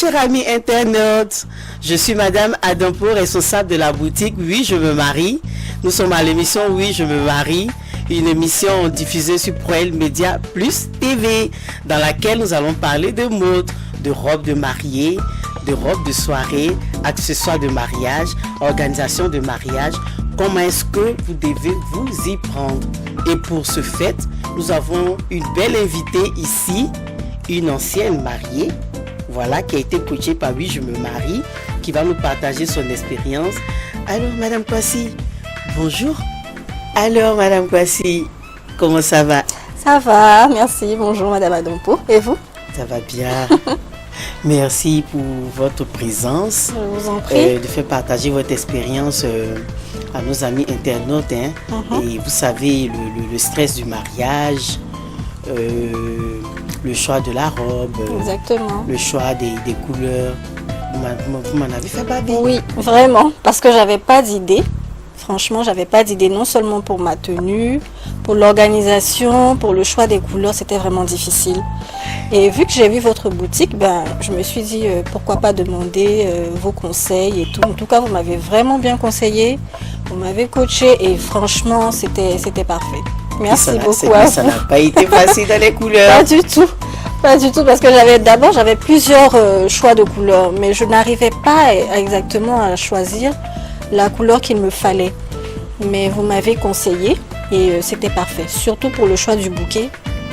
chers amis internautes, je suis Madame Adampo, responsable de la boutique Oui, je me marie. Nous sommes à l'émission Oui, je me marie, une émission diffusée sur Proel Média Plus TV, dans laquelle nous allons parler de mode, de robes de mariée, de robes de soirée, accessoires de mariage, organisation de mariage. Comment est-ce que vous devez vous y prendre? Et pour ce fait, nous avons une belle invitée ici, une ancienne mariée, voilà, qui a été coachée par Oui, je me marie, qui va nous partager son expérience. Alors, Madame Kwasi, bonjour. Alors, Madame Kwasi, comment ça va? Ça va, merci. Bonjour, Madame Adampo. Et vous? Ça va bien. Merci pour votre présence. Je vous en prie. De faire partager votre expérience à nos amis internautes. Hein. Et vous savez, le stress du mariage, le choix de la robe, exactement, le choix des couleurs. Vous m'en avez fait baver. Oui, vraiment, parce que j'avais pas d'idée. Franchement, j'avais pas d'idée, non seulement pour ma tenue, pour l'organisation, pour le choix des couleurs, c'était vraiment difficile. Et vu que j'ai vu votre boutique, je me suis dit pourquoi pas demander vos conseils et tout. En tout cas, vous m'avez vraiment bien conseillé, vous m'avez coaché et franchement, c'était parfait. Merci beaucoup à vous. Ça n'a pas été facile dans les couleurs. Pas du tout. Pas du tout, parce que j'avais plusieurs choix de couleurs, mais je n'arrivais pas exactement à choisir la couleur qu'il me fallait. Mais vous m'avez conseillé et c'était parfait. Surtout pour le choix du bouquet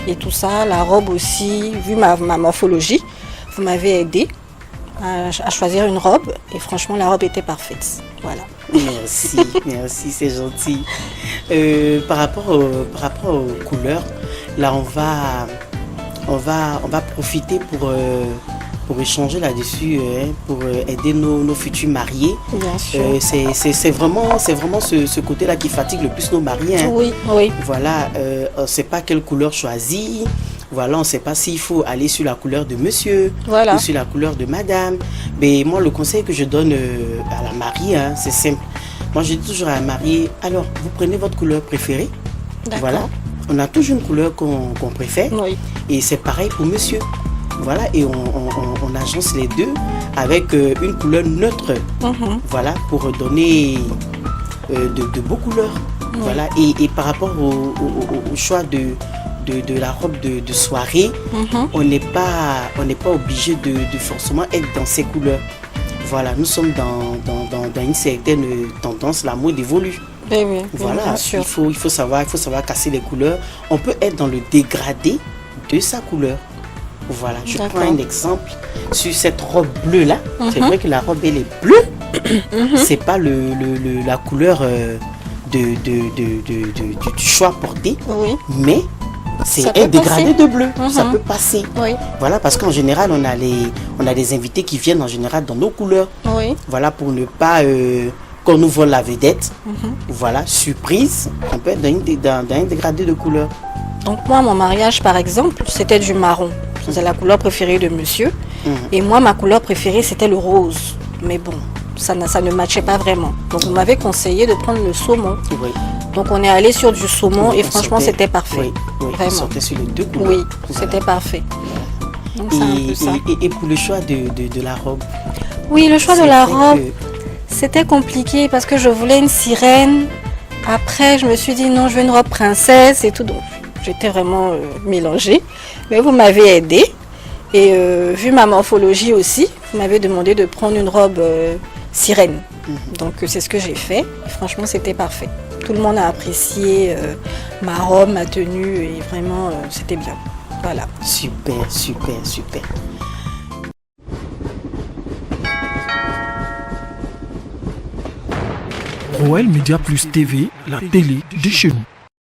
et tout ça, la robe aussi, vu ma morphologie, vous m'avez aidé à choisir une robe et franchement la robe était parfaite. Voilà. Merci, c'est gentil. Par rapport aux couleurs, là on va profiter pour échanger là-dessus, pour aider nos futurs mariés. Bien sûr. C'est vraiment ce côté-là qui fatigue le plus nos mariés. Hein. Oui. Voilà, on ne sait pas quelle couleur choisir. Voilà, on ne sait pas s'il faut aller sur la couleur de monsieur ou sur la couleur de madame. Mais moi, le conseil que je donne à la mariée, hein, c'est simple. Moi, je dis toujours à la mariée, alors, vous prenez votre couleur préférée. Voilà. On a toujours une couleur qu'on préfère. Oui. Et c'est pareil pour monsieur. Voilà, et on agence les deux avec une couleur neutre. Voilà, pour donner de beaux couleurs. Oui. Voilà, et par rapport au choix de la robe de soirée, on n'est pas obligé de forcément être dans ces couleurs. Voilà, nous sommes dans une certaine tendance, la mode évolue. Oui, voilà, bien sûr. Il faut savoir casser les couleurs. On peut être dans le dégradé de sa couleur. Voilà, je prends un exemple sur cette robe bleue là. C'est vrai que la robe elle est bleue. C'est pas la couleur du choix porté. Oui. Mais c'est un dégradé de bleu. Ça peut passer. Oui. Voilà, parce qu'en général on a des invités qui viennent en général dans nos couleurs. Oui. Voilà, pour ne pas qu'on nous vole la vedette. Voilà, surprise. On peut être dans un dégradé de couleur. Donc moi, mon mariage par exemple, c'était du marron. C'est la couleur préférée de monsieur. Et moi, ma couleur préférée, c'était le rose. Mais bon, ça ne matchait pas vraiment. Donc, vous m'avez conseillé de prendre le saumon. Oui. Donc, on est allé sur du saumon et franchement, c'était parfait. Oui, vraiment. On sortait sur les deux couleurs. Oui, c'était parfait. Donc, c'est un peu ça. Et pour le choix de la robe? Oui, le choix de la robe, c'était compliqué parce que je voulais une sirène. Après, je me suis dit non, je veux une robe princesse et tout. Donc, j'étais vraiment mélangée. Mais vous m'avez aidé. Et vu ma morphologie aussi, vous m'avez demandé de prendre une robe sirène. Donc c'est ce que j'ai fait. Et franchement, c'était parfait. Tout le monde a apprécié ma robe, ma tenue. Et vraiment, c'était bien. Voilà. Super. Proel Média Plus TV, la télé de chez nous.